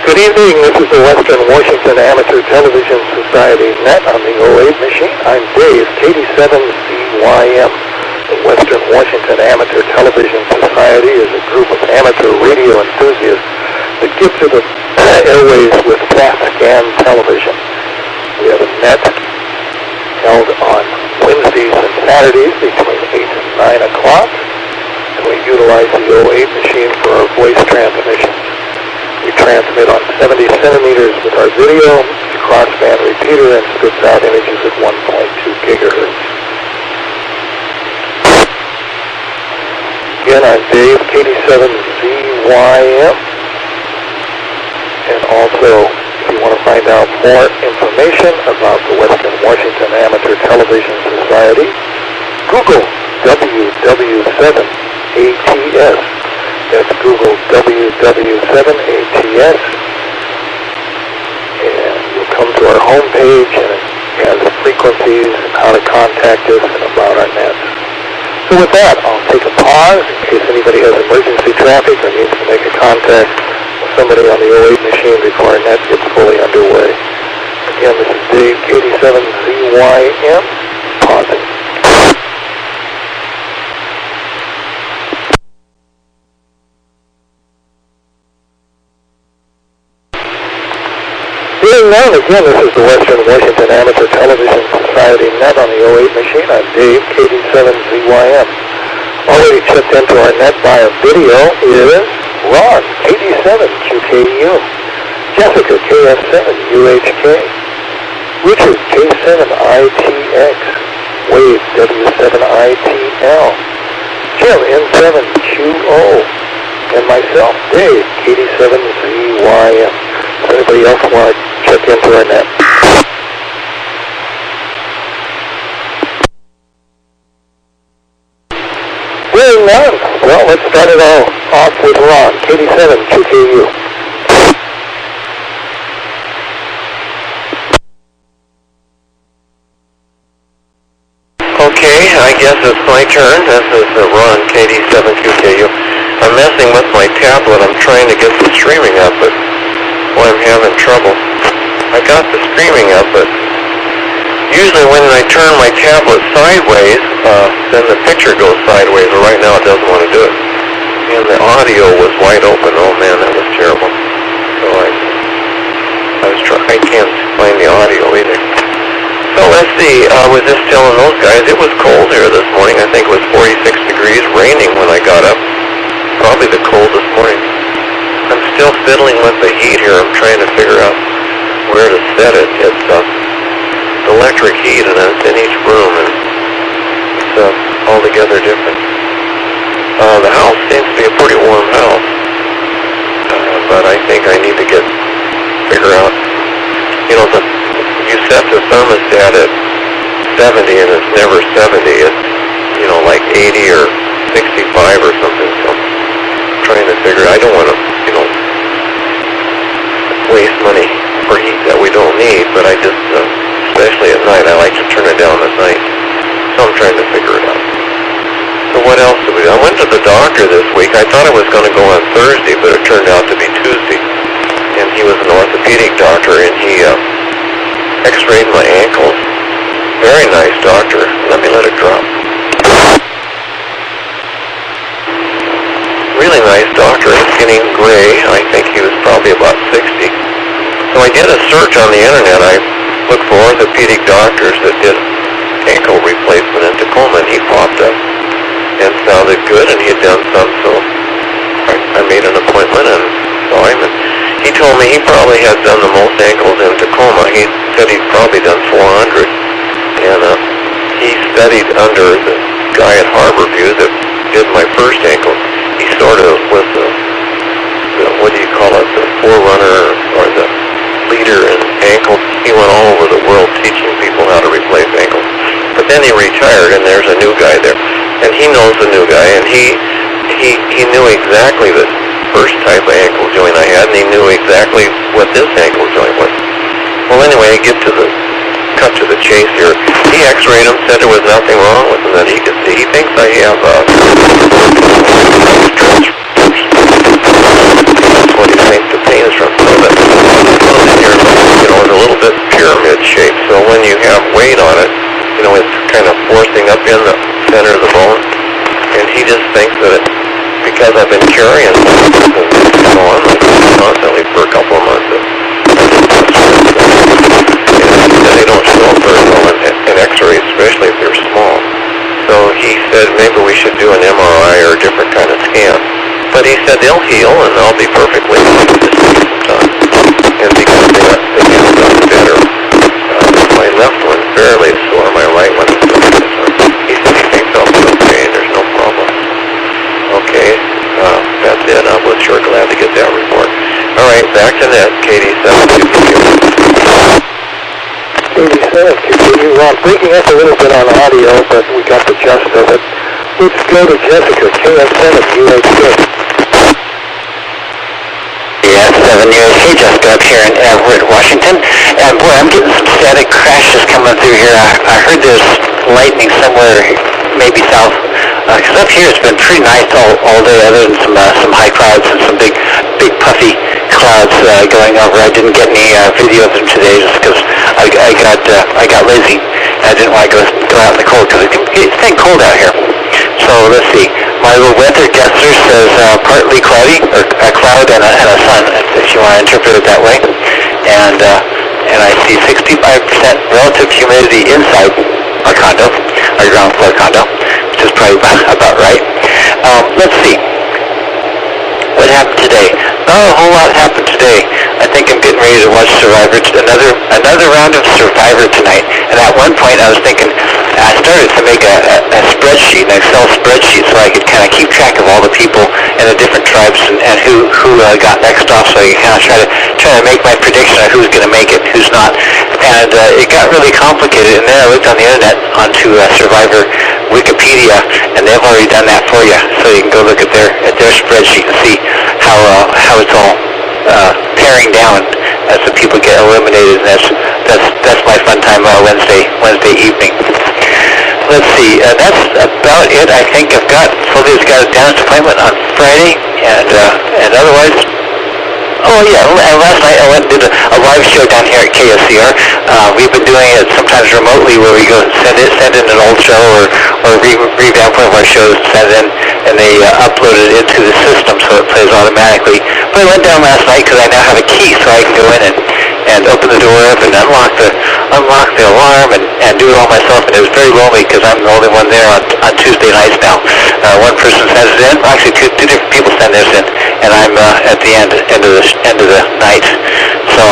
Good evening, this is the Western Washington Amateur Television Society net on the 08 machine. I'm Dave, KD7CYM. The Western Washington Amateur Television Society is a group of amateur radio enthusiasts that give to the airways with flat-scan television. We have a net held on Wednesdays and Saturdays between 8 and 9 o'clock, and we utilize the 08 machine for our voice transmissions. We transmit on 70 centimeters with our video, the crossband repeater, and spits out images at 1.2 gigahertz. Again, I'm Dave, KD7ZYM. And also, if you want to find out more information about the Western Washington Amateur Television Society, Google WW7ATS. That's Google WW7ATS, and you'll come to our homepage, and it has frequencies and how to contact us and about our nets. So with that, I'll take a pause in case anybody has emergency traffic or needs to make a contact with somebody on the 08 machine before our net gets fully underway. Again, this is Dave, KD7ZYM, pausing. Being known again, this is the Western Washington Amateur Television Society net on the 08 machine. I'm Dave, KD7ZYM. Already checked into our net via video is Ron, KD7QKU, Jessica, KF7UHK, Richard, K7ITX, Wade, W7ITL, Jim, N7QO, and myself, Dave, KD7ZYM. Anybody else want to check into our net? Hearing none. Well, let's start it all off with Ron, KD7QKU. Okay, I guess it's my turn. This is Ron, KD7QKU. I'm messing with my tablet. I'm trying to get the streaming up, but boy, I'm having trouble. I got the streaming up, but usually when I turn my tablet sideways, then the picture goes sideways, but right now it doesn't want to do it. And the audio was wide open. Oh man, that was terrible. So I can't find the audio either. So let's see, I was just telling those guys, it was cold here this morning. I think it was 46 degrees, raining when I got up. Probably the coldest morning. I'm still fiddling with the heat here. I'm trying to figure out where to set it. It's electric heat, and it's in each room, and it's altogether different. The house seems to be a pretty warm house, but I think I need to figure out, you set the thermostat at 70, and it's never 70. It's, like 80 or 65 or something, so I'm trying to figure I don't want to, waste money for heat that we don't need, but I just, especially at night, I like to turn it down at night. So I'm trying to figure it out. So what else did we do? I went to the doctor this week. I thought I was going to go on Thursday, but it turned out to be Tuesday. And he was an orthopedic doctor, and he x-rayed my ankles. Very nice doctor. Let me let it drop. Really nice doctor. It's getting gray. I think he was probably about 60. So I did a search on the internet. I looked for orthopedic doctors that did ankle replacement in Tacoma, and he popped up and sounded good, and he had done some, so I made an appointment and saw him, and he told me he probably had done the most ankles in Tacoma. He said he'd probably done 400, and he studied under the guy at Harborview that did my first ankle. He sort of was the what do you call it, the forerunner or the leader in ankles. He went all over the world teaching people how to replace ankles. But then he retired, and there's a new guy there. And he knows the new guy, and he knew exactly the first type of ankle joint I had, and he knew exactly what this ankle joint was. Well, anyway, cut to the chase here. He x-rayed him, said there was nothing wrong with him that he could see. He thinks I have that's what he thinks the pain is from. So that up in the center of the bone, and he just thinks that because I've been carrying this on constantly for a couple of months, and they don't show up very well in X-rays, especially if they're small. So he said maybe we should do an MRI or a different kind of scan. But he said they'll heal and I'll be perfectly fine. Just take some time. And because they healed up better, my left one's barely sore, my right one is sore. He said he thinks I'll be okay, there's no problem. Okay, that's it. I was sure glad to get that report. All right, back to that, Katie. 87, continue on. Breaking up a little bit on audio, but we got the gist of it. Let's go to Jessica, KS7UHK. KS7UHK, Jessica up here in Everett, Washington. And boy, I'm getting some static crashes coming through here. I heard there's lightning somewhere, maybe south. Because up here it's been pretty nice all day, other than some high clouds and some big puffy clouds going over. I didn't get any video of them today just because I got lazy. I didn't want to go out in the cold because it's been cold out here. So let's see. My little weather guesser says partly cloudy, or a cloud and a sun, if you want to interpret it that way. And I see 65% relative humidity inside our condo, our ground floor condo, which is probably about right. Let's see. What happened today? Not a whole lot happened today. I think I'm getting ready to watch Survivor. Another round of Survivor tonight. And at one point I was thinking, I started to make a spreadsheet, an Excel spreadsheet, so I could kind of keep track of all the people in the different tribes and who got next off, so I could kind of try to make my prediction of who's going to make it, who's not. And it got really complicated. And then I looked on the internet onto Survivor Wikipedia, and they've already done that for you, so you can go look at their spreadsheet and see how it's all paring down as the people get eliminated. And that's my fun time Wednesday evening. Let's see, that's about it. I think Sylvia's got a dentist appointment on Friday, and otherwise, oh yeah, and last night I went and did a live show down here at KSCR. We've been doing it sometimes remotely, where we go send in an old show or revamp one of our shows, send it in, and they upload it into the system so it plays automatically. But I went down last night because I now have a key, so I can go in and open the door up and unlock the alarm and do it all myself. And it was very lonely because I'm the only one there on Tuesday nights now. One person sends it in, actually two different people send theirs in, and I'm at the end of the night. So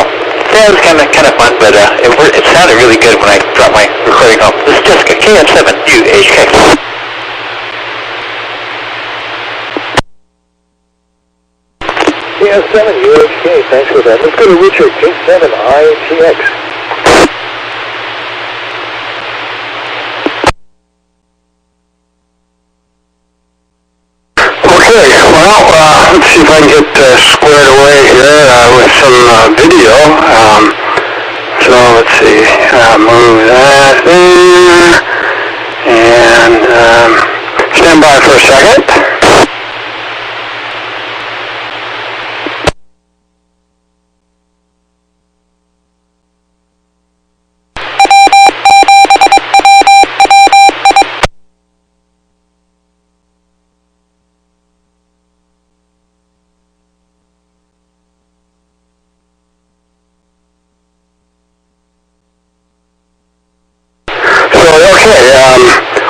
yeah, it was kind of fun, but it sounded really good when I brought my recording home. This is Jessica, KM7UHK. KS7UHK, thanks for that. Let's go to Richard, K7ITX. Okay, well, let's see if I can get squared away here with some video. So let's see, move that there, and stand by for a second.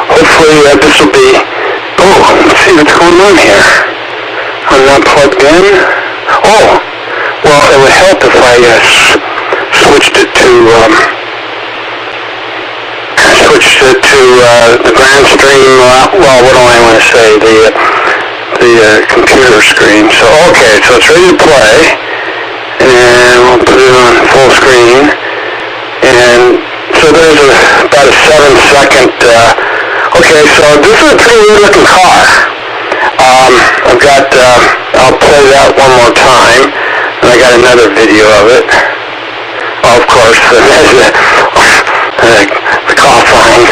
Hopefully this will be, let's see what's going on here. I'm not plugged in. Oh, well, it would help if I switched it to the grand stream, well, what do I want to say, the computer screen. So, okay, so it's ready to play, and we'll put it on full screen, and so there's about a 7-second, okay, so this is a pretty weird looking car. I'll play that one more time, and I got another video of it. Of course, there's the cough line.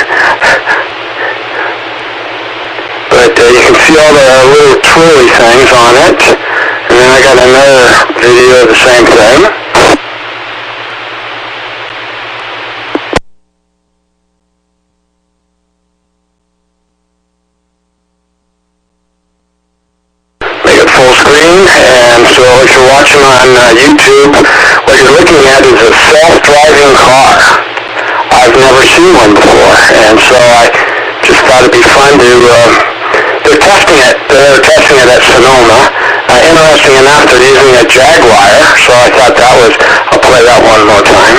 But you can see all the little twirly things on it, and then I got another video of the same thing. machine, and so if you're watching on YouTube, what you're looking at is a self-driving car. I've never seen one before, and so I just thought it'd be fun to, they're testing it at Sonoma. Interesting enough, they're using a Jaguar, so I thought I'll play that one more time.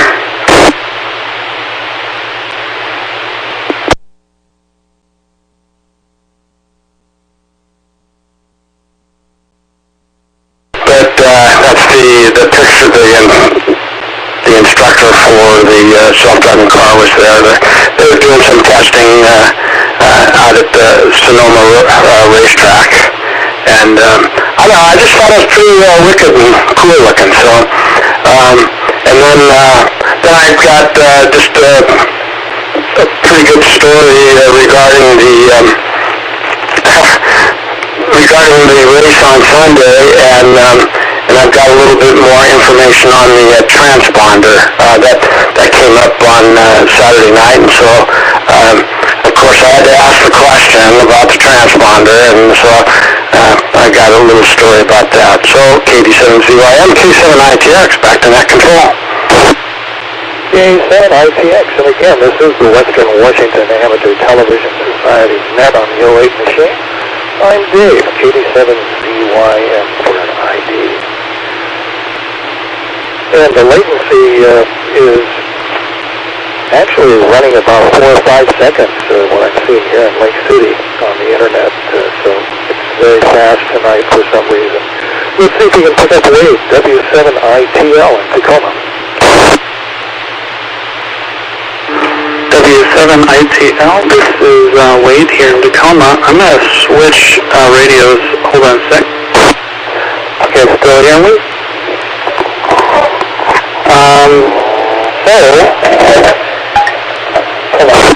But that's the picture, the instructor for the self-driving car was there. They were doing some testing out at the Sonoma racetrack. And I don't know, I just thought it was pretty wicked and cool looking. So, and then I've got just a pretty good story regarding the race on Sunday, and I've got a little bit more information on the transponder that came up on Saturday night, and so of course I had to ask the question about the transponder, and so I got a little story about that. So KD7ZYM, K7ITX, back to net control. K7ITX, and again, this is the Western Washington Amateur Television Society's net on the 08 machine. I'm Dave, KD7ZYM for an ID. And the latency is actually running about 4 or 5 seconds, what I'm seeing here in Lake City on the internet, so it's very fast tonight for some reason. Let's see if we can pick up Wade, W7ITL in Tacoma. W7ITL, this is Wade here in Tacoma. I'm going to switch radios. Hold on a sec. Okay, still hearing me? Hold on.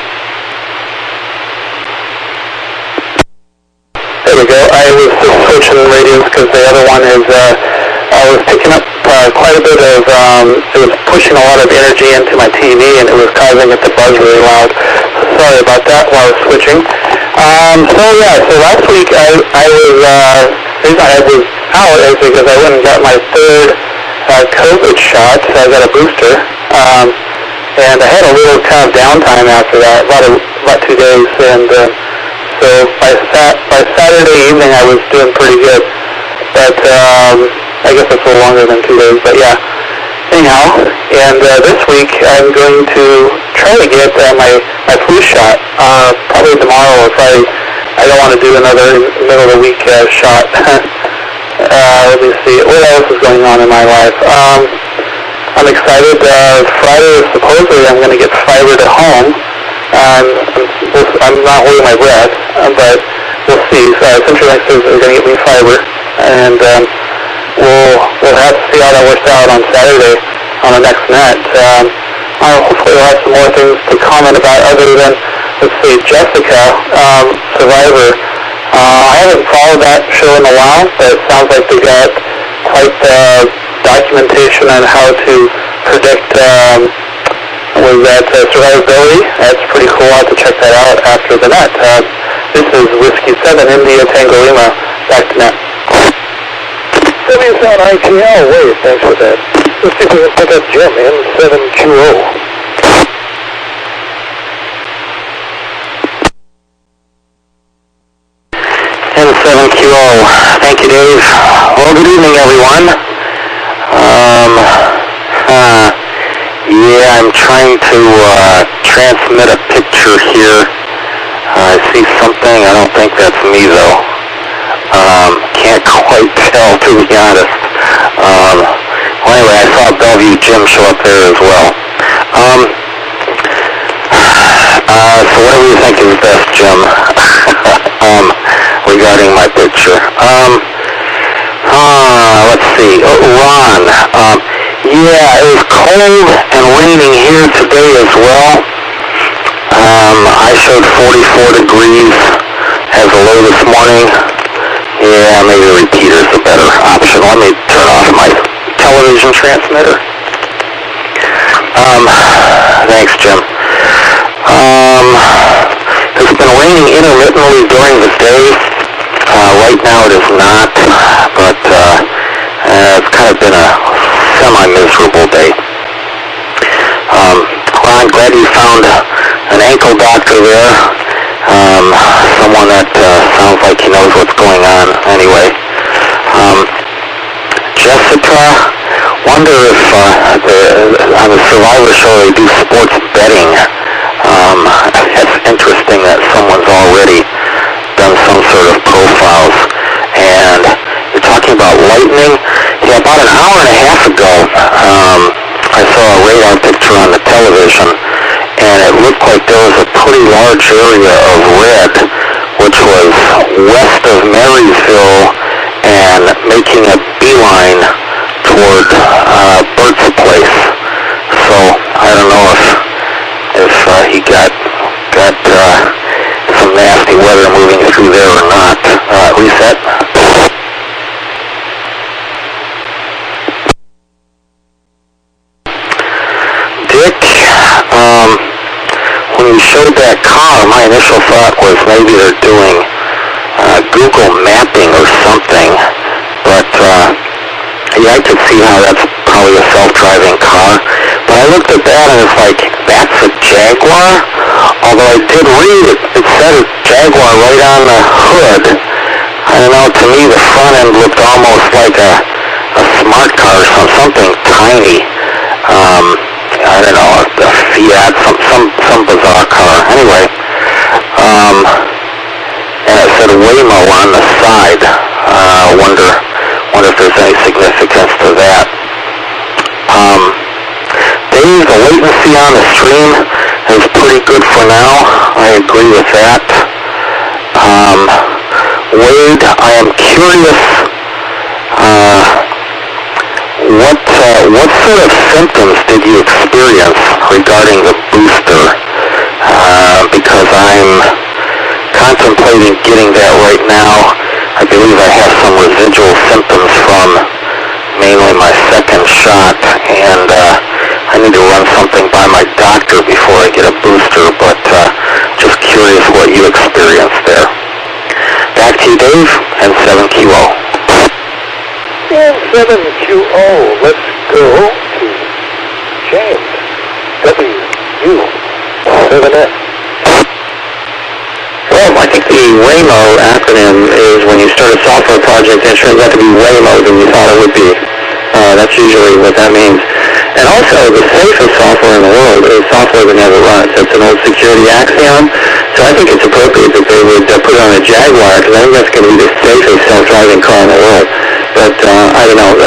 There we go. I was just switching radios because the other one is, I was picking up quite a bit of, it was pushing a lot of energy into my TV, and it was causing it to buzz really loud. So sorry about that while I was switching. So last week I was, the reason I was out is because I went and got my third COVID shot, so I got a booster. And I had a little kind of downtime after that, about 2 days, and so by Saturday evening I was doing pretty good. But I guess it's a little longer than 2 days, but yeah. Anyhow, and this week I'm going to try to get my flu shot, probably tomorrow or Friday. I don't want to do another middle of the week shot. Let me see, what else is going on in my life? I'm excited. Friday, supposedly I'm going to get fibered at home. I'm not holding my breath, but we'll see. So CenturyLink says they're going to get me fiber, and we'll have to see how that works out on Saturday on the next net. Hopefully we'll have some more things to comment about other than, let's see, Jessica, Survivor. I haven't followed that show in a while, but it sounds like they got quite documentation on how to predict survivability. That's pretty cool. I'll have to check that out after the net. This is Whiskey 7 India Tango Lima. Back to net. W7ITL, Wade, thanks for that. Let's see if we can pick up Jim, N7QO. N7QO. Thank you, Dave. Well, good evening, everyone. Yeah, I'm trying to transmit a picture here. I see something. I don't think that's me, though. Can't quite tell, to be honest. Well, anyway, I saw Bellevue Jim show up there as well. So whatever you think is best, Jim, regarding my picture. Let's see. Ron. Yeah, it was cold and raining here today as well. I showed 44 degrees as a low this morning. Yeah, maybe the repeater's a better option. Let me turn off my television transmitter. Thanks, Jim. It's been raining intermittently during the day. Right now it is not, but but it's kind of been a semi-miserable day. Well, I'm glad you found an ankle doctor there, someone that sounds like he knows what's going on anyway. Jessica, wonder if on the Survivor show they do sports betting. It's interesting that someone's already done some sort of profiles. And you're talking about lightning. Yeah, about an hour and a half ago, I saw a radar picture on the television, and it looked like there was a pretty large area of red, which was west of Marysville and making a beeline toward Bert's place. So I don't know if he got some nasty weather moving through there or not. Reset. Dick, when you showed that car, my initial thought was maybe they're doing Google mapping or something, but yeah, I could see how that's probably a self-driving car. But I looked at that and it's like, that's a Jaguar? Although I did read it said a Jaguar right on the hood. I don't know, to me the front end looked almost like a smart car or something tiny. I don't know, a Fiat, some bizarre car. Anyway, and it said Waymo on the side. Wonder if there's any significance to that. Dave, the latency on the stream is pretty good for now. I agree with that. Wade, I am curious, what sort of symptoms did you experience regarding the booster? Because I'm contemplating getting that right now. I believe I have some residual symptoms from mainly my second shot, and I need to run something by my doctor before I get a booster, but just curious what you experienced there. Back to you, Dave, and 7QO. And 7QO, let's go to James, WW7ATS. Well, I think the Waymo acronym is when you start a software project and it turns out to be way more than you thought it would be. That's usually what that means. And also, the safest software in the world is software that never runs. It's an old security axiom. So I think it's appropriate that they would put it on a Jaguar, because I think that's going to be the safest self-driving car in the world. But I don't know.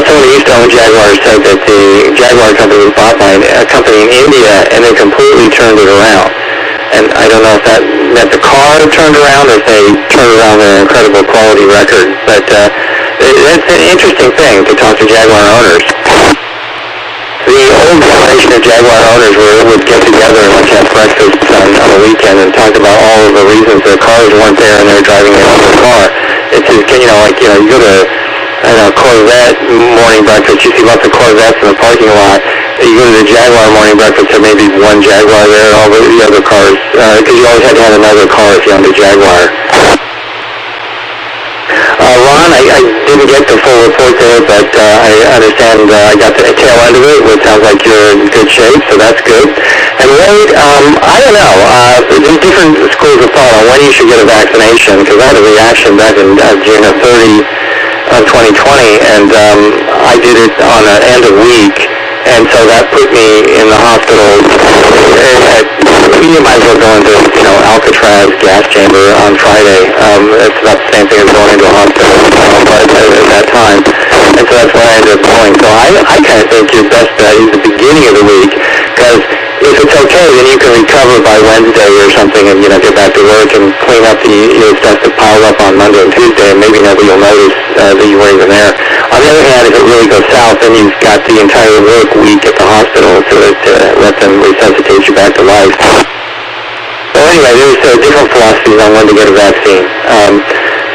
Someone who used to own Jaguar said that the Jaguar company was bought by a company in India, and they completely turned it around. And I don't know if that meant the car turned around or if they turned around their incredible quality record. But it's an interesting thing to talk to Jaguar owners. The old generation of Jaguar owners would get together and like have breakfast on the weekend and talk about all of the reasons their cars weren't there and they're driving their own car. It's just, you go to, I don't know, Corvette morning breakfast, you see lots of Corvettes in the parking lot. You go to the Jaguar morning breakfast, there may be one Jaguar there, all the other cars, because you always had to have another car if you owned a Jaguar. Ron, I didn't get the full report there, but I understand I got the tail end of it, which sounds like you're in good shape, so that's good. And Wade, I don't know, there's different schools of thought on when you should get a vaccination, because I had a reaction back in June of 2020, and I did it on an end of week. And so that put me in the hospital. You might as well go into, Alcatraz gas chamber on Friday. It's about the same thing as going into a hospital at that time. And so that's why I ended up going. So I kind of think your best bet is the beginning of the week, because if it's okay, then you can recover by Wednesday or something and, get back to work and clean up the stuff that piled up on Monday and Tuesday, and maybe nobody will notice that you weren't even there. On the other hand, if it really goes south, then you've got the entire work week at the hospital to let them resuscitate you back to life. So anyway, there's different philosophies on when to get a vaccine.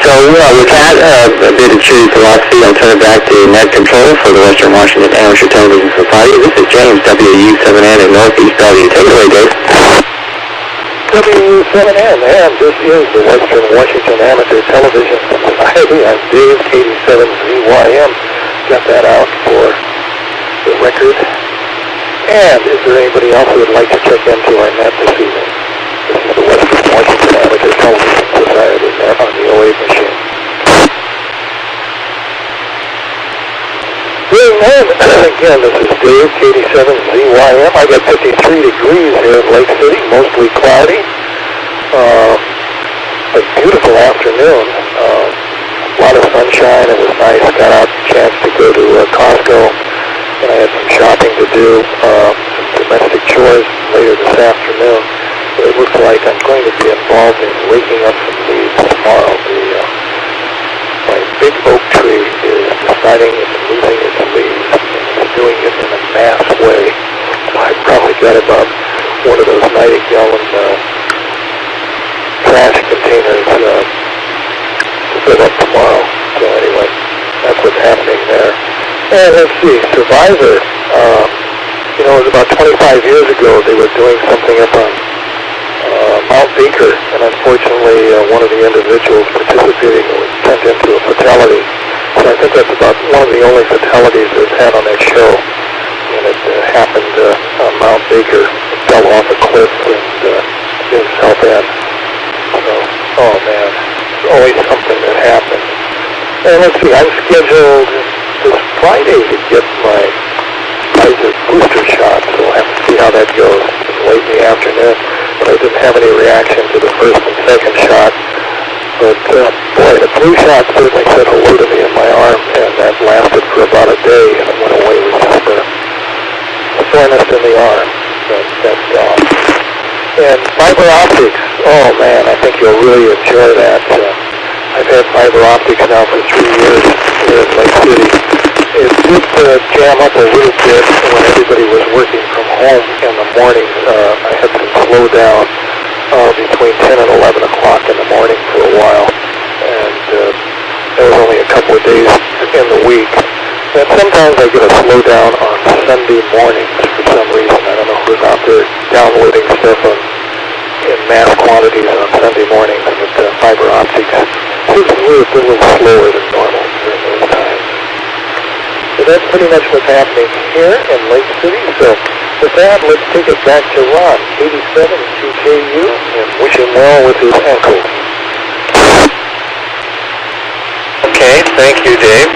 So with that, a bit of cheery philosophy, I'll turn it back to Net Control for the Western Washington Amateur Television Society. This is James, WW7ATS in Northeast Bellevue. Take it away, Dave. WW7N, and this is the Western Washington Amateur Television Society. I'm Dave, KD7ZYM. Got that out for the record. And is there anybody else who would like to check into our net this evening? This is the Western Washington Amateur Television Society net on the 08 machine. Being known, again, this is Dave, KD7ZYM. I got 53 degrees here in Lake City, mostly cloudy. A beautiful afternoon. A lot of sunshine. It was nice. Got out a chance to go to Costco, and I had some shopping to do, some domestic chores later this afternoon. But it looks like I'm going to be involved in raking up some leaves tomorrow. My big oak tree is deciding it's losing its leaves, and it's doing it in a mass way. So I've probably got about one of those 90-gallon trash containers to fill up tomorrow. So anyway, that's what's happening there. And let's see, Survivor, it was about 25 years ago they were doing something up on Mount Baker, and unfortunately one of the individuals participating was turned into a fatality. So I think that's about one of the only fatalities they've had on that show. And it happened on Mount Baker. It fell off a cliff and in South End. So, oh man, there's always something that happens. And let's see, I'm scheduled this Friday to get my Pfizer booster shot, so we'll have to see how that goes. It's late in the afternoon, but I didn't have any reaction to the first and second shot. But boy, the flu shot certainly said hello to me in my arm, and that lasted for about a day, and it went away with just a soreness in the arm. That's gone. And fiber optics, oh man, I think you'll really enjoy that. I've had fiber optics now for 3 years here in Lake City. It did jam up a little bit when everybody was working from home in the morning. I had some slowdown between 10 and 11 o'clock in the morning for a while. And there was only a couple of days in the week. And sometimes I get a slowdown on Sunday mornings for some reason. I don't know who's out there downloading stuff in mass quantities on Sunday mornings, but fiber optics seems to move a little slower than normal during those times. So that's pretty much what's happening here in Lake City. So with that, let's take it back to Ron, 87-2KU, and wish him well with his ankle. Okay, thank you, Dave.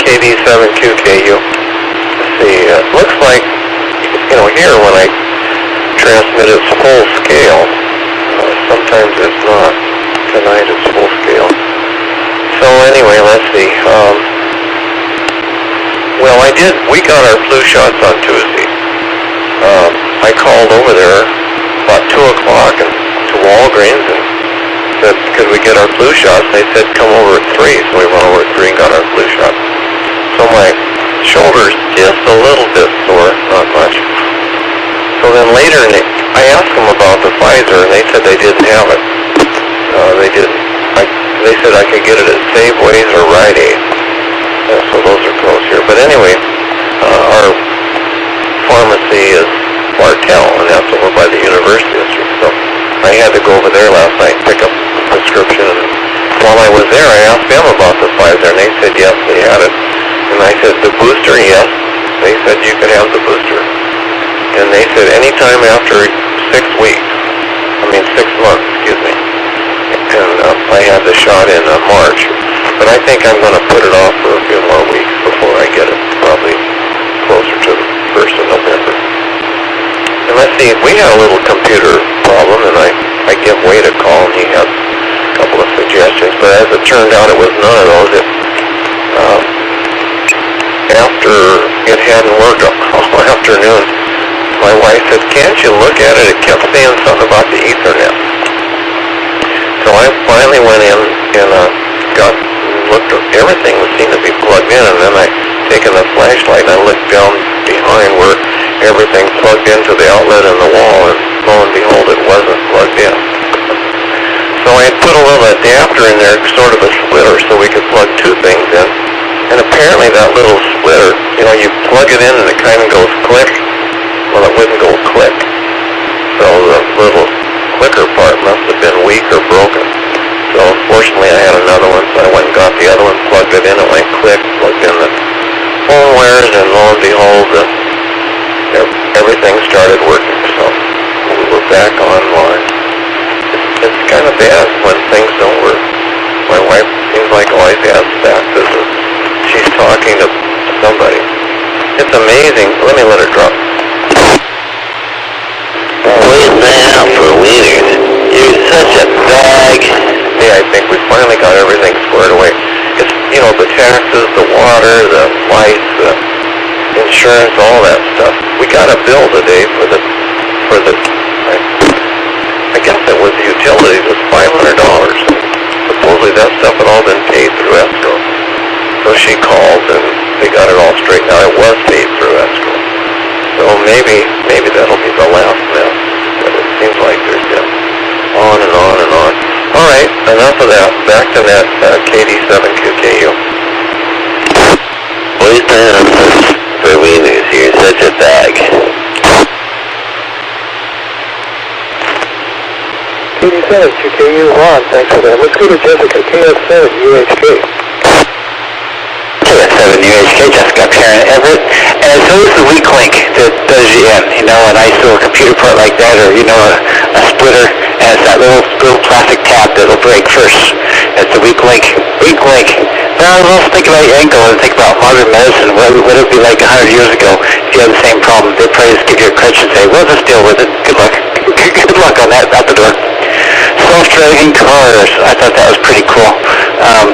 KD7QKU. Let's see, looks like, here when I transmit it's full scale. Sometimes it's not. Tonight it's full scale. So anyway, let's see. We got our flu shots on Tuesday. I called over there about 2 o'clock to Walgreens and said, could we get our flu shots? They said, come over at 3. So we went over at 3 and got our flu shot. So my shoulder's just a little bit sore, not much. So then later, I asked them about the Pfizer, and they said they didn't have it. They didn't. They said I could get it at Safeways or Rite Aid. So those are close here. But anyway, our pharmacy is Bartell, and that's over by the University District. So I had to go over there last night and pick up a prescription. And while I was there, I asked them about the Pfizer, and they said yes, they had it. And I said, the booster, yes. They said you could have the booster. And they said anytime after 6 months, excuse me. And I had the shot in March. But I think I'm going to put it off for a few more weeks before I get it, probably closer to the 1st of November. And let's see, we had a little computer problem, and I gave Wade a call, and he had a couple of suggestions. But as it turned out, it was none of those. After it hadn't worked all afternoon, my wife said, can't you look at it? It kept saying something about the Ethernet. So I finally went in and looked at everything that seemed to be plugged in, and then I taken the flashlight and I looked down behind where everything plugged into the outlet in the wall, and lo and behold, it wasn't plugged in. So I had put a little adapter in there, sort of a splitter, so we could plug 2 things in. And apparently that little splitter, you plug it in and it kind of goes click. Well, it wouldn't go click. So the little clicker kind of bad when things don't work. My wife seems like always has back business. She's talking to somebody. It's amazing. Let me let her drop. Wait now for wieners. You're such a bag. Hey, I think we finally got everything squared away. It's, you know, the taxes, the water, the lights, the insurance, all that stuff. We got a bill today for the I guess it was utilities. It was $500. Supposedly that stuff had all been paid through escrow. So she called and they got it all straightened out. It was paid through escrow. So maybe that'll be the last mess. But it seems like there's been on and on and on. All right, enough of that. Back to that KD7QKU. Wait now for wieners. You're such a bag. KD7QKU on. Thanks for that. Let's go to Jessica, KF7UHK. KF7UHK, Jessica up here in Everett. And so is the weak link that does you in, you know, a nice little computer part like that, or, you know, a splitter, and it's that little plastic tab that'll break first. It's the weak link. Weak link. Now, let's think about your ankle and think about modern medicine. What would it be like 100 years ago if you had the same problem? They'd probably just give you a crutch and say, well, just deal with it. Good luck. Good luck on that, out the door. Self-driving cars. I thought that was pretty cool. I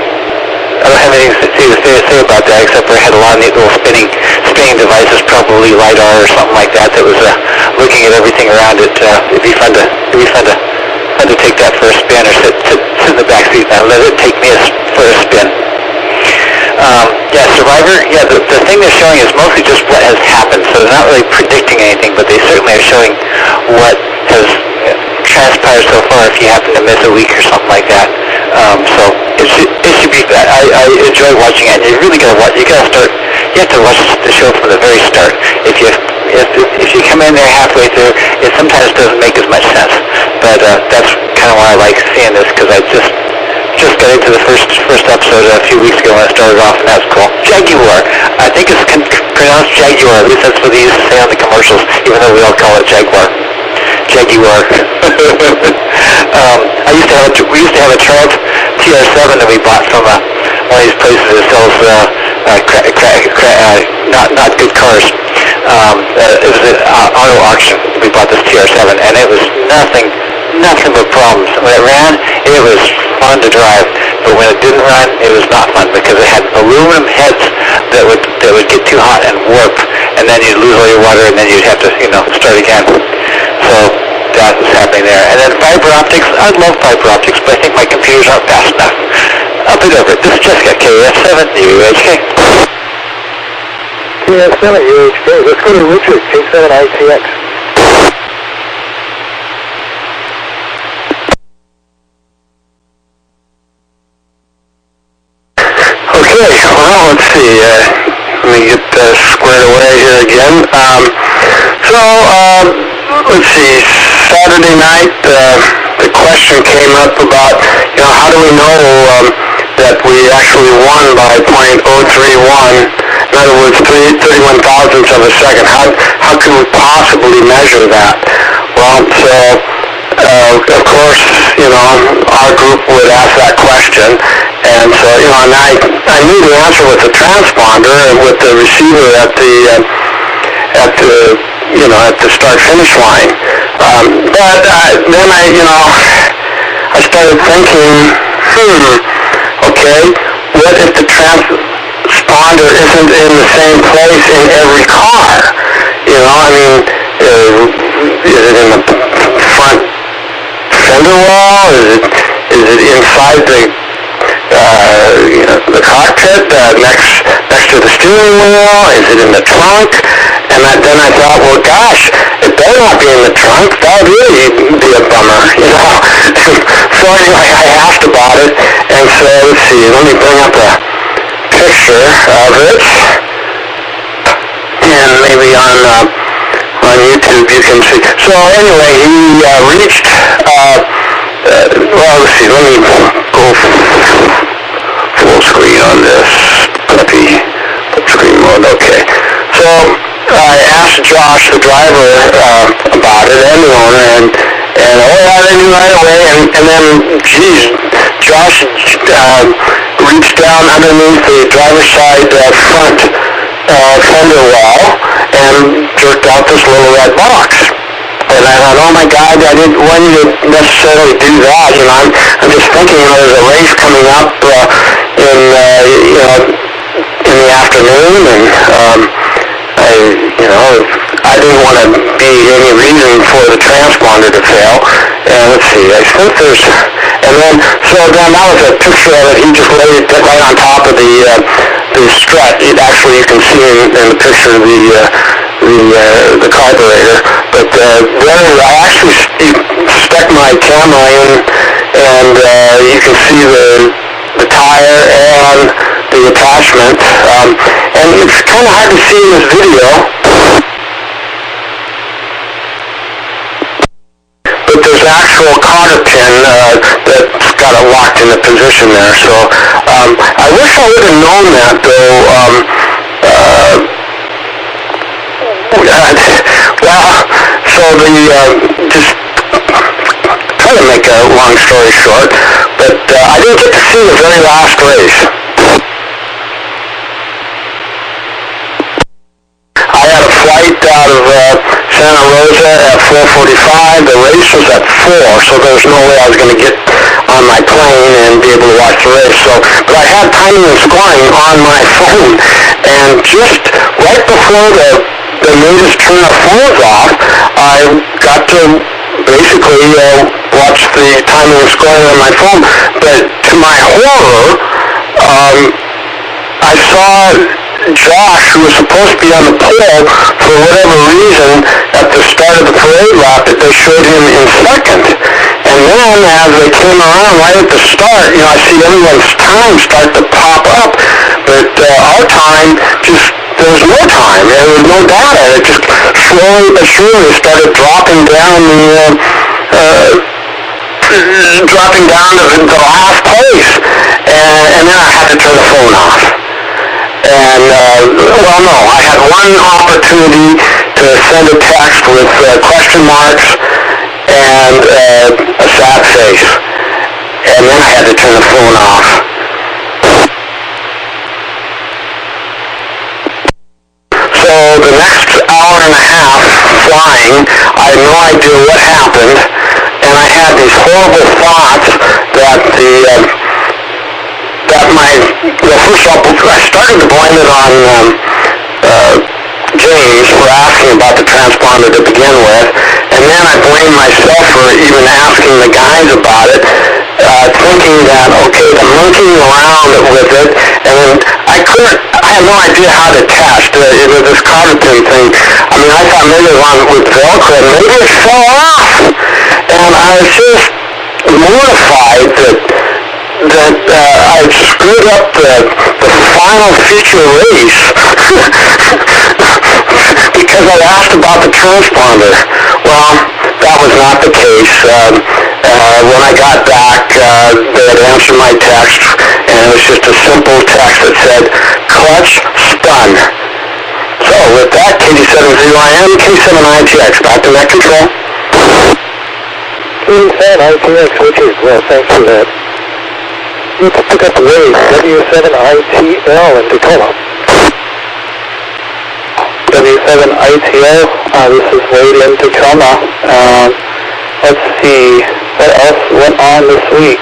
don't have anything to say about that, except for it had a lot of neat little spinning devices, probably LiDAR or something like that, that was looking at everything around it. It'd be fun to take that for a spin, or sit in the back seat and let it take me for a spin. Survivor, the thing they're showing is mostly just what has happened, so they're not really predicting anything, but they certainly are showing what has transpired so far if you happen to miss a week or something like that. So it should be, I enjoy watching it. You really gotta watch, you have to watch the show from the very start. If you come in there halfway through, it sometimes doesn't make as much sense. But that's kind of why I like seeing this, because I just got into the first episode a few weeks ago when it started off, and that's cool. Jaguar. I think it's pronounced Jaguar. At least that's what they used to say on the commercials, even though we all call it Jaguar. Jaguar. We used to have a Triumph TR7 that we bought from one of these places that sells not good cars. It was an auto auction. We bought this TR7, and it was nothing but problems. When it ran, it was fun to drive, but when it didn't run, it was not fun, because it had aluminum heads that would get too hot and warp, and then you'd lose all your water, and then you'd have to, start again. So that was happening there. And then fiber optics. I love fiber optics, but I think my computers aren't fast enough. Up and over. This is Jessica, KF7UHK. KF7UHK. Let's go to Richard, K7ICX. Okay, well, let's see. Let me get squared away here again. Let's see. Saturday night, the question came up about, how do we know that we actually won by .031? In other words, 31 thousandths of a second. How can we possibly measure that? Well, so of course, our group would ask that question, and so and I knew the answer with the transponder and with the receiver at the start-finish line. But then I started thinking, okay, what if the transponder isn't in the same place in every car? Is it in the front fender wall? Is it inside the cockpit next to the steering wheel? Is it in the trunk? And then I thought, well, gosh, it better not be in the trunk. That would really be a bummer, So anyway, I asked about it, and so let's see. Let me bring up a picture of it, and maybe on YouTube you can see. So anyway, he reached. Well, let's see. Let me go full screen on this puppy. Full screen mode. Okay. So I asked Josh, the driver, about it, and the owner, and they knew right away. And then Josh reached down underneath the driver's side front fender wall and jerked out this little red box. And I thought, oh my God, I didn't want you to necessarily do that. You know, I'm just thinking, you know, there's a race coming up in the afternoon, and I didn't want to be any reason for the transponder to fail. And let's see, I think there's, and then that was a picture of it. He just laid it right on top of the strut. Actually, you can see in the picture the carburetor. But there, I actually stuck my camera in, and you can see the tire and the attachment. And it's kind of hard to see in this video, but there's an actual cotter pin that's got it locked into position there. So I wish I would have known that, though. Just try to make a long story short, but I didn't get to see the very last race. I had a flight out of Santa Rosa at 4:45. The race was at 4, so there was no way I was going to get on my plane and be able to watch the race. But I had timing and scoring on my phone, and just right before they made us turn our phones off, I got to basically watch the timing and scoring on my phone. But to my horror, I saw Josh, who was supposed to be on the pole, for whatever reason, at the start of the parade lap, that they showed him in second. And then, as they came around right at the start, you know, I see everyone's time start to pop up, but our time there was no time. There was no data. It just slowly but surely started dropping down to the last place, and then I had to turn the phone off. And, I had one opportunity to send a text with question marks and a sad face, and then I had to turn the phone off. So the next hour and a half flying, I had no idea what happened, and I had these horrible thoughts that first of all, I started to blame it on James for asking about the transponder to begin with, and then I blamed myself for even asking the guys about it, thinking that, okay, I'm monkeying around with it, and I had no idea how to test this cotter pin thing. I mean, I thought maybe it was on with Velcro, maybe it fell off, and I was just mortified that I screwed up the final feature race because I asked about the transponder. Well, that was not the case. When I got back, they had answered my text, and it was just a simple text that said, clutch spun. So with that, KD7ZYM, K7ITX, back to net control. K7ITX, Richard, well, thanks for that. Let's pick up the wave, W7ITL in Tacoma. W7ITL, this is Wade in Tacoma. Let's see, what else went on this week?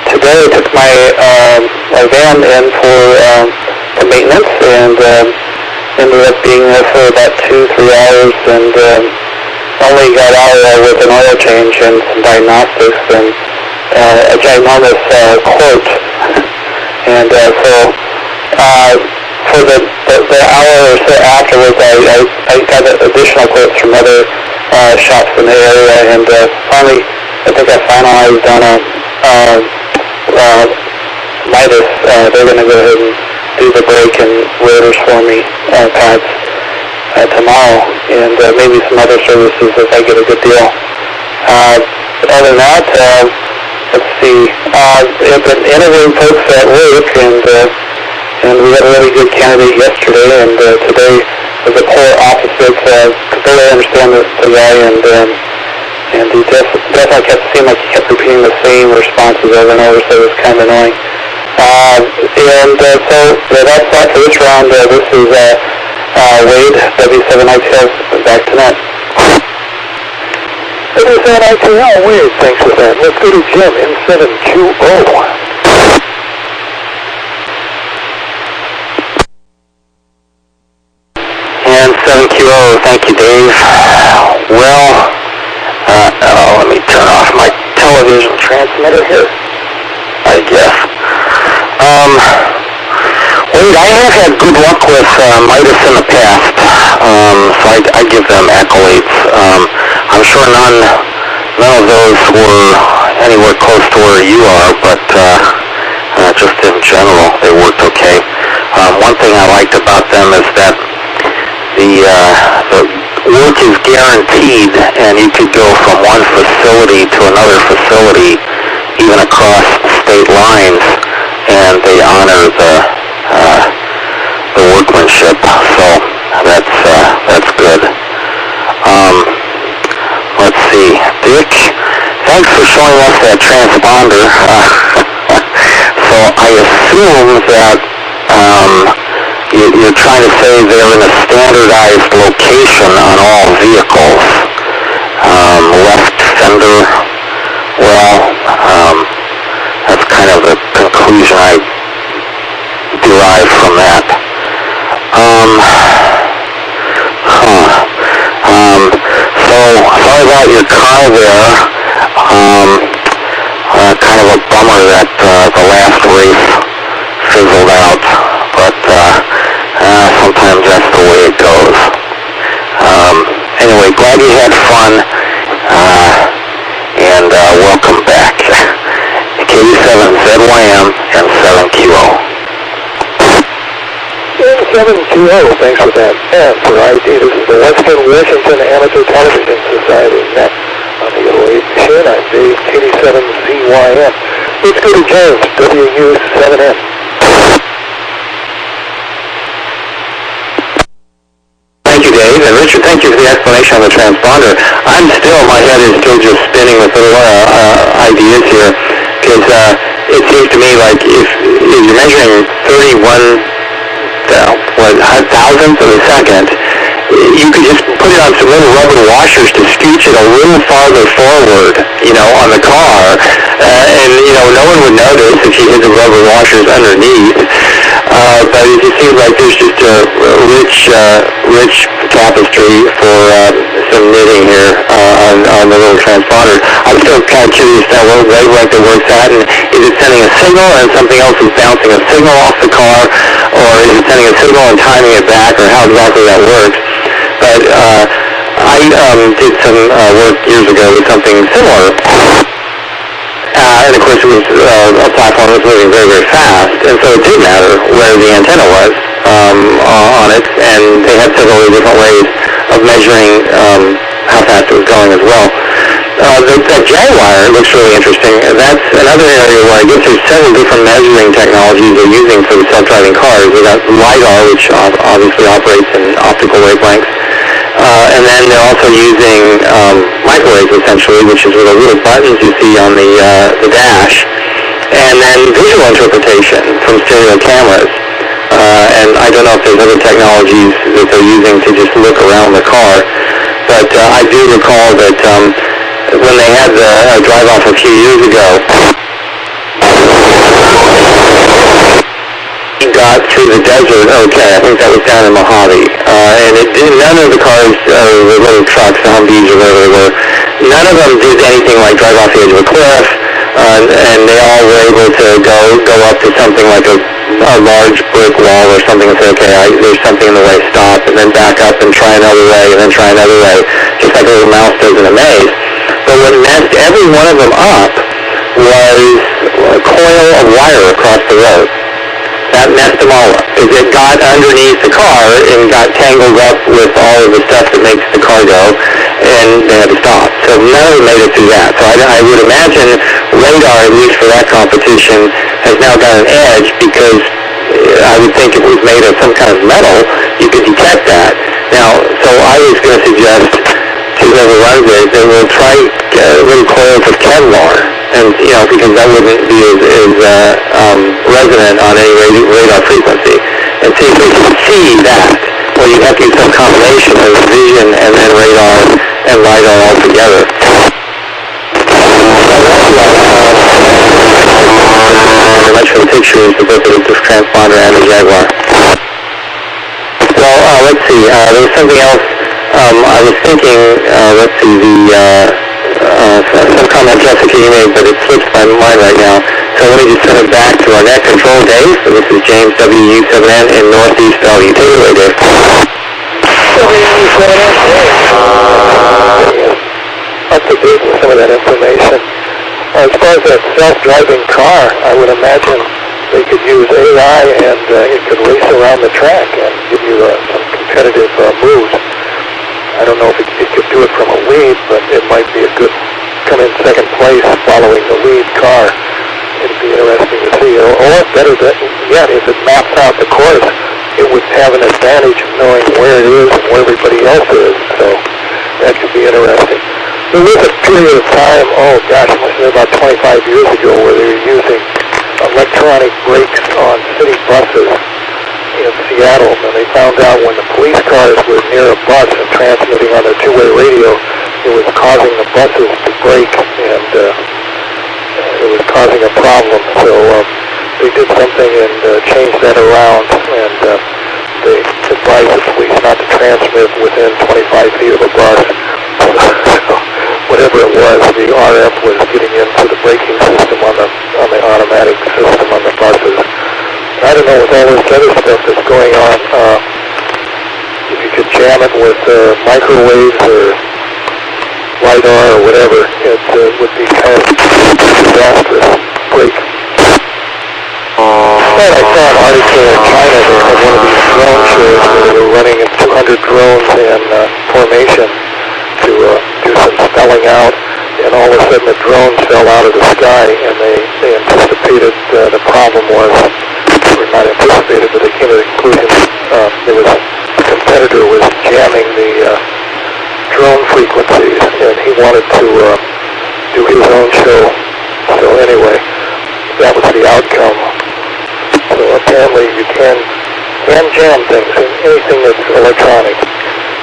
Today I took my van in for maintenance, and ended up being there for about 2-3 hours, and only got out with an oil change and some diagnostics, and a ginormous quote. And for the hour or so afterwards, I got additional quotes from other shops in the area, and finally, I think I finalized on a Midas. They're going to go ahead and do the brake and rotors for me, pads, tomorrow, and maybe some other services if I get a good deal. Other than that, let's see, I've been interviewing folks at work, and we had a really good candidate yesterday, and today was a polar opposite. Completely understand the guy, and And he definitely seemed like he kept repeating the same responses over and over, so it was kind of annoying. So that's that for this round. This is Wade, W7ATS, back to net. W7ATS, Wade, thanks for that. Let's go to Jim in 7QO. And 7QO, thank you, Dave. Well, let me turn off my television transmitter here, I guess. Wade, I have had good luck with Midas in the past, so I give them accolades. I'm sure none of those were anywhere close to where you are, but just in general, they worked okay. One thing I liked about them is that the work is guaranteed, and you could go from one facility to another facility, even across state lines, and they honor the workmanship. So that's good. Let's see, Dick. Thanks for showing us that transponder. So I assume that you're trying to say they're in a standardized location on all vehicles. Left fender, well, that's kind of the conclusion I derive from that. So, sorry about your car there. Kind of a bummer that the last race fizzled out, but sometimes that's the way it goes. Anyway, glad you had fun, and welcome back. KD7ZYM and 7QO. 7QO, thanks for that. And for ID, this is the Western Washington Amateur Television Society net on the 08 machine. I'm Dave, KD7ZYM. Let's go to James, WW7N. Thank you, Dave. And Richard, thank you for the explanation on the transponder. My head is still just spinning with little ideas here, because it seems to me like if you're measuring 31 thousandths of a second, you could just put it on some little rubber washers to scooch it a little farther forward, on the car, and no one would notice if you hit the rubber washers underneath. But it just seems like there's just a rich tapestry for some knitting here on the little transponder. I'm still kind of curious now what wavelength it works at, and is it sending a signal and something else is bouncing a signal off the car, or is it sending a signal and timing it back, or how exactly that works? But I did some work years ago with something similar. And of course it was a platform that was moving very, very fast, and so it did matter where the antenna was on it, and they had several different ways of measuring how fast it was going as well. That Jaguar looks really interesting. That's another area where I guess there's several different measuring technologies they're using for the self-driving cars. They've got LiDAR, which obviously operates in optical wavelengths. And then they're also using microwaves, essentially, which is with the little buttons you see on the dash. And then visual interpretation from stereo cameras. And I don't know if there's other technologies that they're using to just look around the car. But I do recall that when they had the drive-off a few years ago, got through the desert okay. I think that was down in Mojave. And none of the cars, the little trucks, the Humvees or whatever they were, none of them did anything like drive off the edge of a cliff. And they all were able to go up to something like a large brick wall or something and say, okay, there's something in the way, stop, and then back up and try another way, and then try another way, just like a little mouse does in a maze. But what messed every one of them up was a coil of wire across the road. That messed them all up, because it got underneath the car and got tangled up with all of the stuff that makes the car go, and they had to stop. So none of them made it through that. So I would imagine radar, at least for that competition, has now got an edge, because I would think if it was made of some kind of metal, you could detect that. Now, so I was going to suggest to who's never runs it, then we'll try little coils of Kevlar, and because that wouldn't be as resonant on any radar frequency, and see if we can see that. Well, you have to use some combination of vision and then radar and LiDAR all together. Very much for the pictures, the both of the transponder and the Jaguar. Well, let's see. There was something else. I was thinking. Let's see. Some comment, Jessica, you made, but it slips my mind right now. So let me just send it back to our net control, Dave. So this is James WW7N in Northeast Bellevue. Take it away, Dave. Up to date with some of that information. As far as that self-driving car, I would imagine they could use AI and it could race around the track and give you some competitive moves. I don't know if it could do it from a lead, but it might be a good come in second place following the lead car. It'd be interesting to see. Or better yet, if it maps out the course, it would have an advantage of knowing where it is and where everybody else is. So that could be interesting. There was a period of time, it must have been about 25 years ago, where they were using electronic brakes on city buses in Seattle, and they found out when the police cars were near a bus and transmitting on their two-way radio, it was causing the buses to brake, and it was causing a problem. So they did something and changed that around, and they advised the police not to transmit within 25 feet of a bus. So whatever it was, the RF was getting into the braking system on the automatic system on the buses. I don't know, with all this other stuff that's going on, if you could jam it with microwaves or LiDAR or whatever, it would be kind of disastrous break. But I saw an article in China. They had one of these drone shows where they were running 200 drones in formation to do some spelling out, and all of a sudden the drones fell out of the sky, and they anticipated the problem was, or not anticipated, but they came to the conclusion there was a competitor was jamming the drone frequencies, and he wanted to do his own show. So anyway, that was the outcome. So apparently you can jam things, anything that's electronic.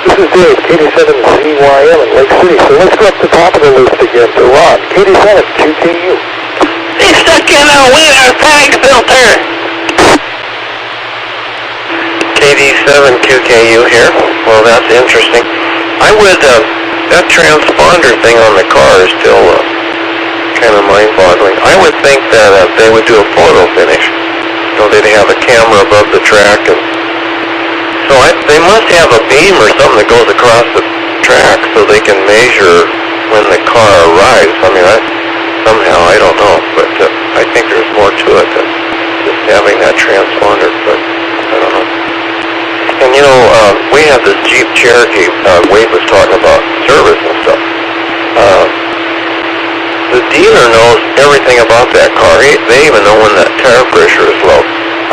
This is Dave, KD7CYM in Lake City. So let's go up to the top of the list again to Ron, KD7QKU. They stuck in a wiener tag filter. KD7QKU here. Well, that's interesting. I would, that transponder thing on the car is still kind of mind-boggling. I would think that they would do a photo finish. They'd have a camera above the track, and so they must have a beam or something that goes across the track so they can measure when the car arrives. I mean, somehow, I don't know, but I think there's more to it than just having that transponder, but I don't know. And we have this Jeep Cherokee, Wade was talking about service and stuff. The dealer knows everything about that car. They even know when that tire pressure is low.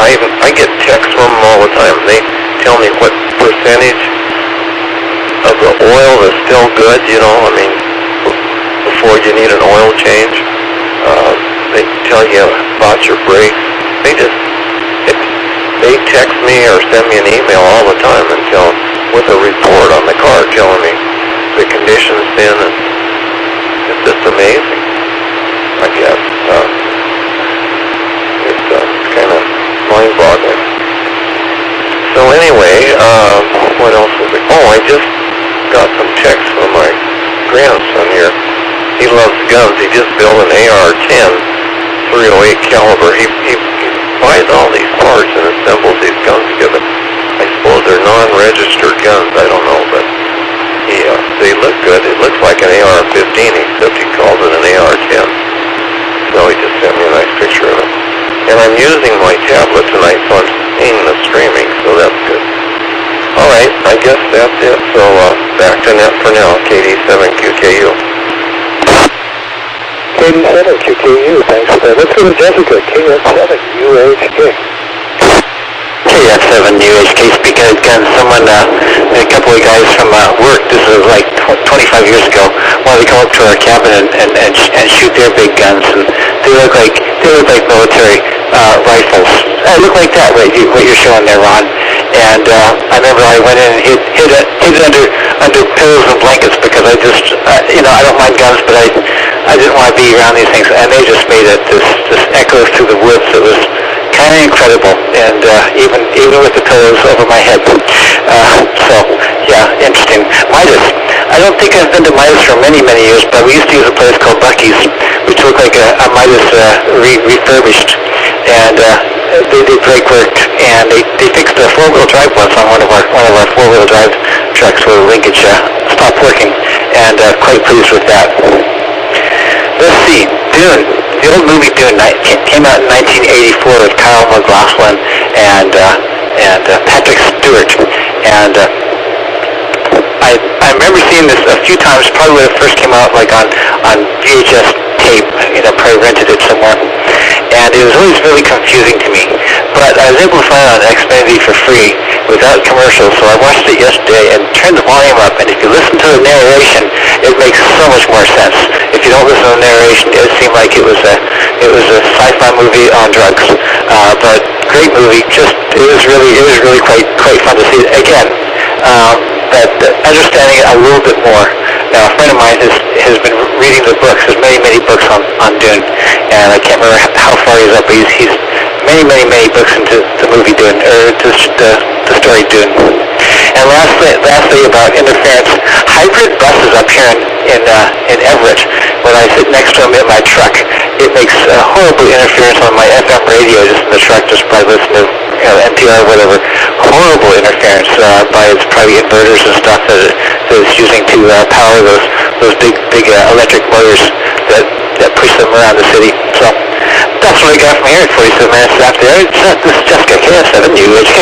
I get texts from them all the time. They tell me what percentage of the oil is still good, before you need an oil change. They tell you about your brakes. They text me or send me an email all the time with a report on the car telling me the condition's been, and it's just amazing, I guess. It's kind of mind-boggling. So anyway, what else was it? I just got some texts from my grandson here. He loves guns. He just built an AR-10 .308 caliber. He buys all these parts and assembles these guns together. I suppose they're non-registered guns. I don't know, but they look good. It looks like an AR-15, except he calls it an AR-10. So he just sent me a nice picture of it. And I'm using my tablet tonight, so I'm seeing the streaming, so that's good. All right, I guess that's it. So back to net for now, KD7QKU. KD7QKU, thanks for that. Let's go to Jessica, KN7UHK. KF7UHK. Speaking of guns, someone, a couple of guys from work, this was like 25 years ago, wanted to come up to our cabin and shoot their big guns, and they look like military rifles. They look like that, what you're showing there, Ron. And I remember I went in and hid it under pillows and blankets because I just, I don't mind guns, but I didn't want to be around these things, and they just made it this echo through the woods. It was kind of incredible, and even with the pillows over my head. So yeah, interesting. Midas. I don't think I've been to Midas for many years, but we used to use a place called Bucky's, which looked like a Midas refurbished, and they did great work, and they fixed the four-wheel drive once on one of our four-wheel drive trucks where the linkage stopped working, and quite pleased with that. Let's see, Dune. The old movie Dune came out in 1984 with Kyle MacLachlan and Patrick Stewart, and I remember seeing this a few times, probably when it first came out, like on VHS tape, probably rented it somewhere, and it was always really confusing to me, but I was able to find it on Xfinity for free without commercials, so I watched it yesterday and turned the volume up, and if you listen to the narration, it makes so much more sense. If you don't listen to the narration, it seemed like it was a sci-fi movie on drugs, but great movie. It was really quite fun to see it again. But understanding it a little bit more. Now, a friend of mine has been reading the books. There's many books on Dune, and I can't remember how far he's up, but he's many books into the movie Dune, or to the story Dune. And lastly about interference, hybrid buses up here in Everett, when I sit next to them in my truck, it makes horrible interference on my FM radio just in the truck, just by listening to NPR or whatever. Horrible interference by its probably inverters and stuff that it's using to power those big electric motors that push them around the city. So that's what I got from here at 47 minutes after there. This is Jessica, KF7UHK.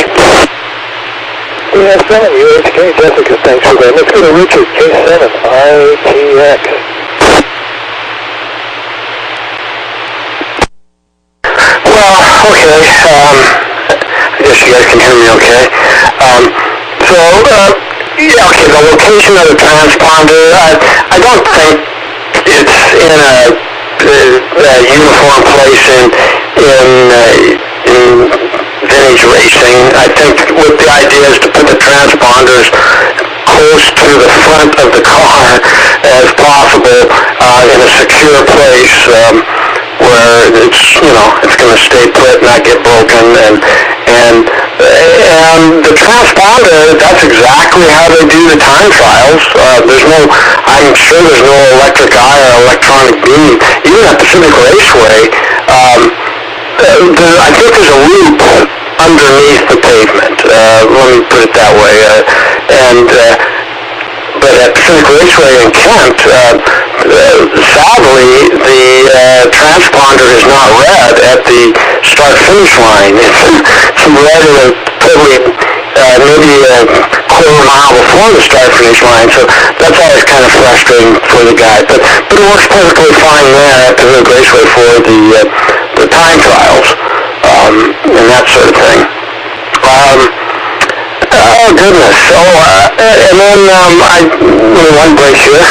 KF7UHK, Jessica, thanks for that. Let's go to Richard, K7ITX. Well, okay, I guess you guys can hear me okay. The location of the transponder, I don't think it's in a uniform place in vintage racing. I think what the idea is to put the transponders close to the front of the car as possible in a secure place where it's going to stay put, not get broken, and the transponder, that's exactly how they do the time trials. I'm sure there's no electric eye or electronic beam. Even at Pacific Raceway, I think there's a loop underneath the pavement. Let me put it that way. But at Pacific Raceway in Kent, sadly, the transponder is not red at the start-finish line. It's red probably maybe a quarter mile before the start-finish line, so that's always kind of frustrating for the guy. But it works perfectly fine there at Pacific Raceway for the time trials and that sort of thing. Oh, goodness. And then one break here.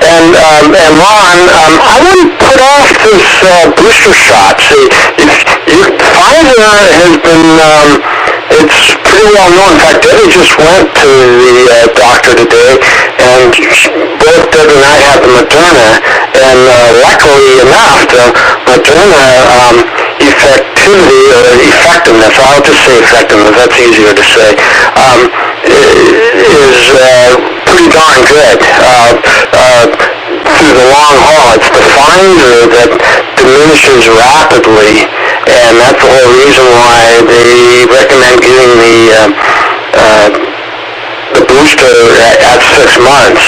And Ron, I wouldn't put off this booster shot. See, Pfizer has been, it's pretty well known. In fact, Debbie just went to the doctor today, and both Debbie and I have the Moderna, and luckily enough, the Moderna effectivity, or effectiveness, I'll just say effectiveness, that's easier to say, is pretty darn good. Through the long haul, it's the Pfizer that diminishes rapidly, and that's the whole reason why they recommend getting the booster at 6 months.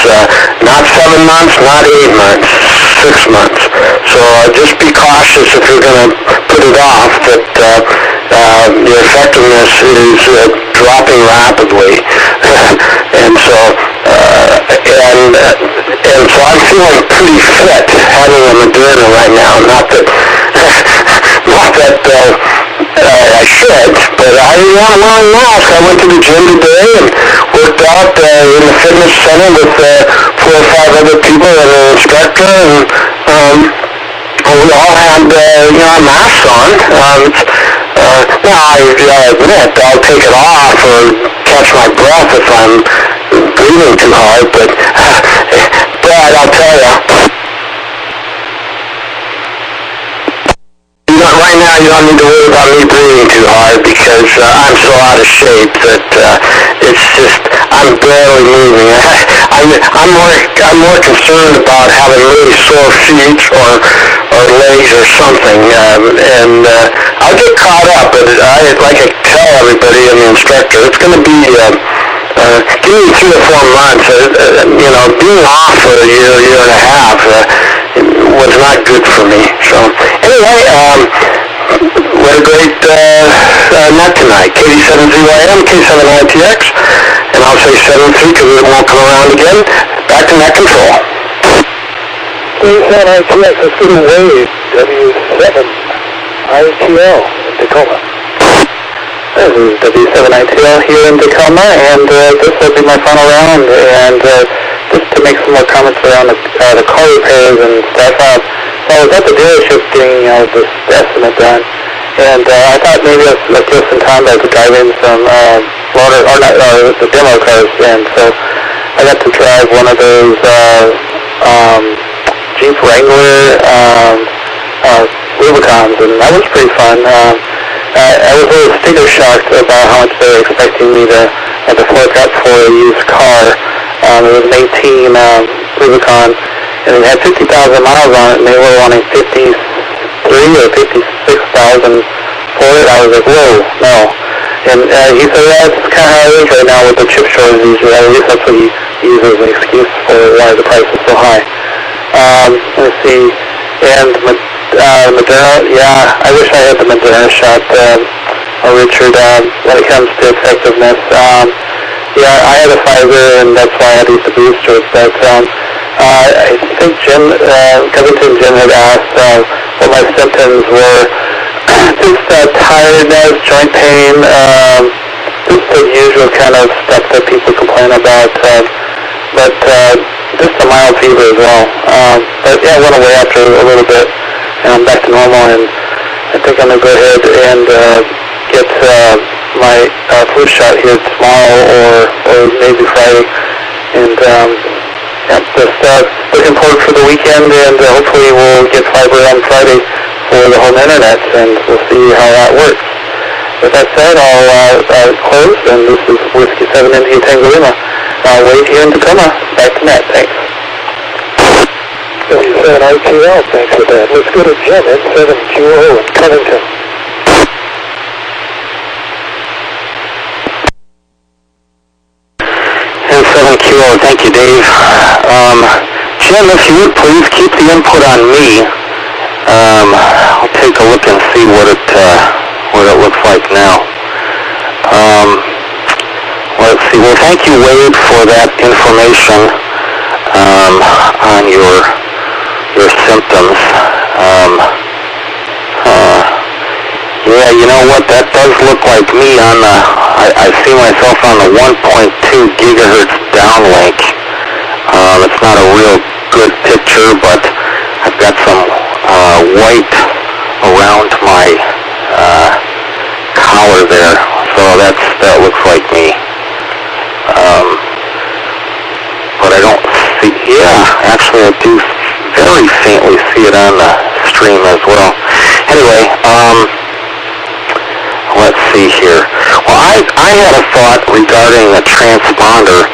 Not 7 months, not 8 months, 6 months. So just be cautious if you're going to put it off, that your effectiveness is dropping rapidly. And so I'm feeling pretty fit having a Moderna right now. Not that that I should, but I am wearing a mask. I went to the gym today and worked out in the fitness center with 4 or 5 other people and an instructor, and we all had masks on. Now I admit I'll take it off or catch my breath if I'm breathing too hard, but Brad, I'll tell you. Right now, you don't need to worry about me breathing too hard because I'm so out of shape that it's just I'm barely moving. I'm more concerned about having really sore feet or legs or something, and I'll get caught up. But like I tell everybody and the instructor, it's going to be give me 3 or 4 months. Being off for a year and a half was not good for me. So anyway, what a great net tonight. KD7ZYM, K7ATS, and I'll say 7-3 because it won't come around again. Back to net control. K7ATS, let's go to Wade, W7ITL in Tacoma. This is W7ITL here in Tacoma, and this will be my final round, and just to make some more comments around the car repairs and stuff. I was at the dealership getting this estimate done, and I thought maybe I'd give some time to drive in some the demo cars, and so I got to drive one of those Jeep Wrangler Rubicons, and that was pretty fun. I was a little sticker shocked about how much they were expecting me to fork up for a used car. It was an 18 Rubicon, and it had 50,000 miles on it, and they were wanting 53 or 56,000 for it. I was like, whoa, no. And he said, yeah, it's kind of how it is right now with the chip shortages. At least that's what he uses as an excuse for why the price is so high. Let's see. And Moderna, yeah, I wish I had the Moderna shot, Richard, when it comes to effectiveness. Yeah, I had a Pfizer, and that's why I had to use the booster. But I think Covington Jim had asked what my symptoms were. Just tiredness, joint pain, just the usual kind of stuff that people complain about. But just a mild fever as well. But yeah, it went away after a little bit, and I'm back to normal. And I think I'm gonna go ahead and get my flu shot here tomorrow or maybe Friday, and just looking forward for the weekend, and hopefully we'll get fiber on Friday for the home internet, and we'll see how that works. With that said, I'll close, and this is Whiskey 7 India Tango Lima. Wade here in Tacoma. Back to net. Thanks. W7ITL, thanks for that. Let's go to Jim at 7QO in Covington. N7QO, thank you, Dave. Jim, if you would please keep the input on me. I'll take a look and see what it looks like now. Let's see. Well, thank you, Wade, for that information on your symptoms. Yeah, you know what? That does look like me on the. I see myself on the 1.2 gigahertz downlink. It's not a real good picture, but I've got some white around my collar there, so that looks like me. But I don't see. Yeah, actually, I do very faintly see it on the stream as well. Anyway, let's see here. Well, I had a thought regarding the transponder.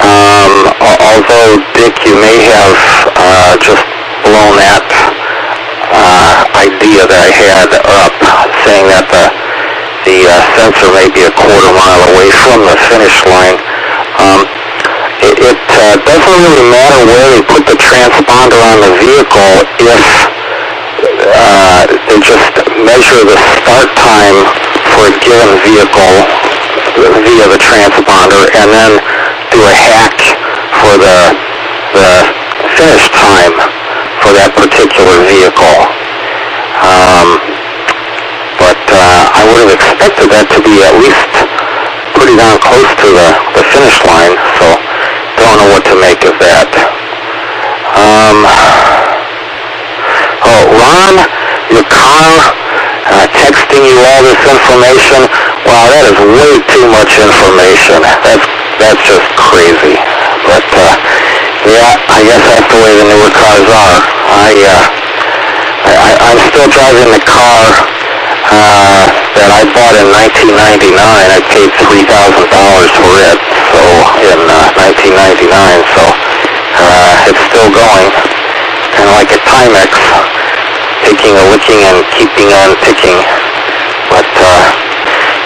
Although, Dick, you may have just blown that idea that I had up, saying that the sensor may be a quarter-mile away from the finish line. It doesn't really matter where they put the transponder on the vehicle if they just measure the start time for a given vehicle via the transponder and then do a hack for the finish time for that particular vehicle. expected that to be at least pretty darn close to the finish line, so don't know what to make of that. Ron, your car, texting you all this information. Wow, that is way too much information. That's just crazy. But yeah, I guess that's the way the newer cars are. I'm still driving the car that I bought in 1999. I paid $3,000 for it. So in 1999. So it's still going, kind of like a Timex, ticking or licking and keeping on ticking. But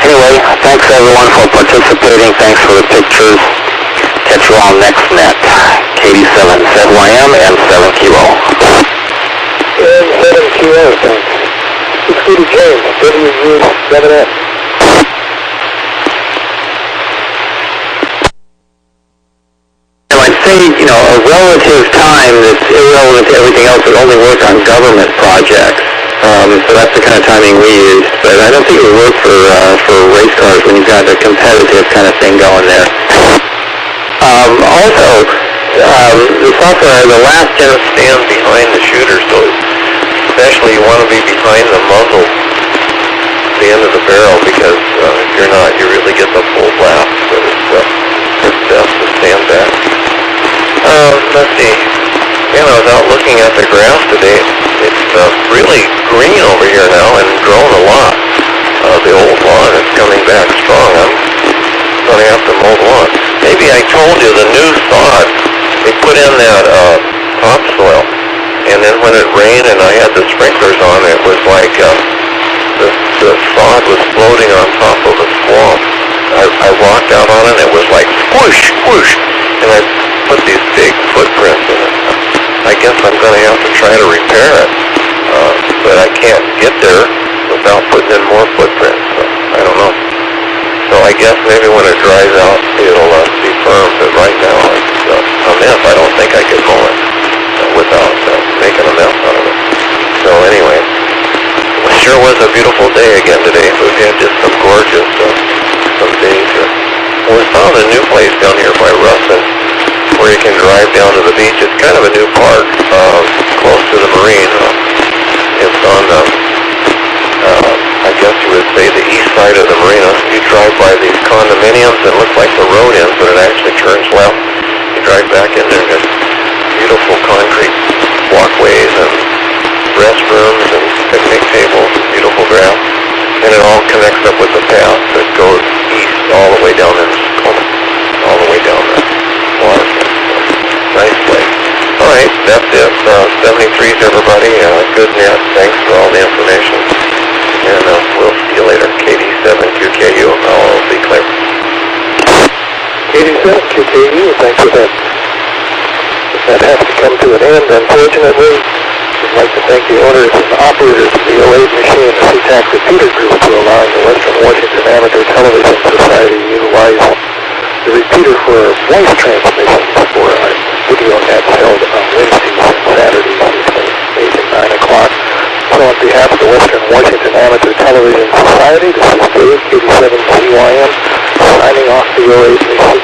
anyway, thanks everyone for participating. Thanks for the pictures. Catch you all next net. KD7ZYM and 7Kilo. And 7Kilo, thanks. Let's go to James, WW7ATS. I'd say, a relative time that's irrelevant to everything else would only work on government projects. So that's the kind of timing we used. But I don't think it would work for race cars when you've got a competitive kind of thing going there. Also, the software, the last gen Stand behind the shooter, so especially you want to be behind the muzzle, the end of the barrel, because if you're not, you really get the full blast. But it's best to stand back. Let's see. I was out looking at the grass today. It's really green over here now and grown a lot. The old lawn is coming back strong. I'm going to have to mow the lawn. Maybe I told you the new sod, they put in that topsoil, and then when it rained and I had the sprinklers on, it was like the sod was floating on top of the swamp. I walked out on it, and it was like whoosh, whoosh, and I put these big footprints in it. I guess I'm going to have to try to repair it, but I can't get there without putting in more footprints. So I don't know. So I guess maybe when it dries out, it'll be firm, but right now it's a mess. I don't think I could mow it without making a mess out of it. So anyway, it sure was a beautiful day again today. We've had just some gorgeous some days here. Well, we found a new place down here by Russin where you can drive down to the beach. It's kind of a new park, close to the marine. It's on I guess you would say the east side of the marina. You drive by these condominiums and it looks like the road ends, but it actually turns left. You drive back in there and there's beautiful concrete walkways and restrooms and picnic tables, beautiful grass. And it all connects up with the path that goes east all the way down in Tacoma, all the way down the water. Nice place. All right, that's it. 73s, everybody. Good net. Thanks for all the information. And we'll see you later. KD7QKU. I'll be clear. KD7QKU, thanks for that. That has to come to an end, unfortunately. I'd like to thank the owners and operators of the 08 machine, the CTAC repeater group, for allowing the Western Washington Amateur Television Society to utilize the repeater for voice transmissions for our video nets held on Wednesdays and Saturdays between 8 and 9 o'clock. So on behalf of the Western Washington Amateur Television Society, this is Dave, 87CYM, signing off the 08 machine.